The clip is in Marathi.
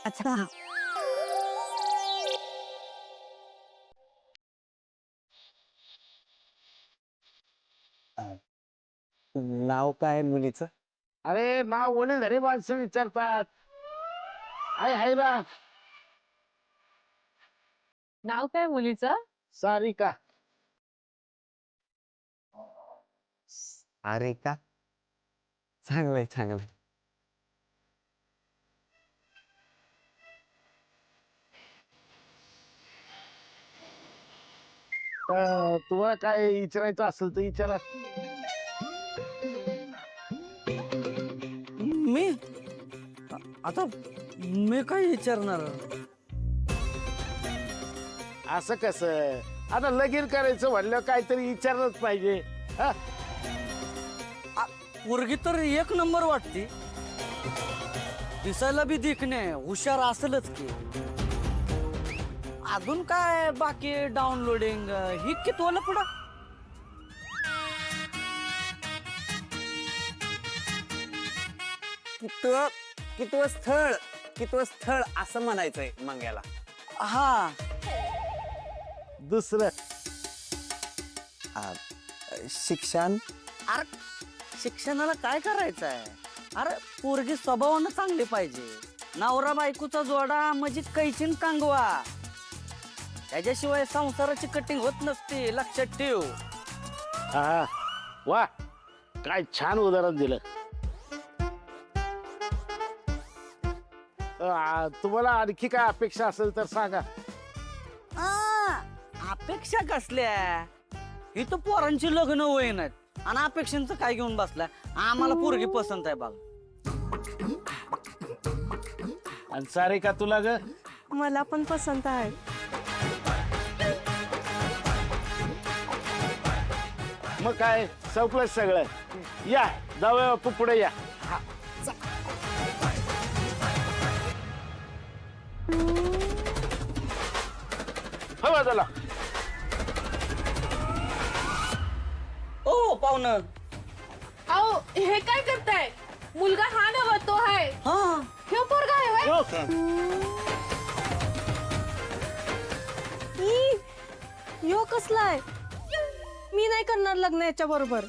अच्छा नाव काय मुलीचं? अरे नाव वडील अरे माणसं विचारतात. आहे ना. नाव काय मुलीचं? सारिका. अरे का चांगलंय चांगलंय. तुम्हाला काय विचारायचं असेल तर विचारा. मी आता मी काय विचारणार? असं कसं आता लगीन करायचं म्हणलं काहीतरी विचारलंच पाहिजे. हा? पोरगी तर एक नंबर वाटते, दिसायला बी दिखणे हुशार असेलच की. अजून काय बाकी डाउनलोडिंग ही कितवलं पुढं? कितवं स्थळ असं म्हणायचंय मंग्याला. हा दुसरं शिक्षण. अरे शिक्षणाला काय करायचं आहे? अरे पोरगी स्वभावानं चांगली पाहिजे. नवरा बायकोचा जोडा म्हणजे कैचीन कांगवा, त्याच्याशिवाय संसाराची कटिंग होत नसते, लक्षात ठेव. हा वा काय छान उदाहरण दिलं. तुम्हाला आणखी काय अपेक्षा असेल तर सांगा. अपेक्षा कसल्या? ही तर पोरांची लग्न होईनात आणि अपेक्षांचं काय घेऊन बसला? आम्हाला पोरगी पसंत आहे बघ. आणि सारिका तुला ग? मला पण पसंत आहे. मग काय संपलं सगळं. या जाऊया बापू पुढे या. हो बाजूला. ओ पाहुणं. अहो हे काय करताय? मुलगा हा नव्ह तो आहे. हा हे पोरगा आहे व्हय? यो कसलाय? मी नाही करणार लग्न याच्या बरोबर.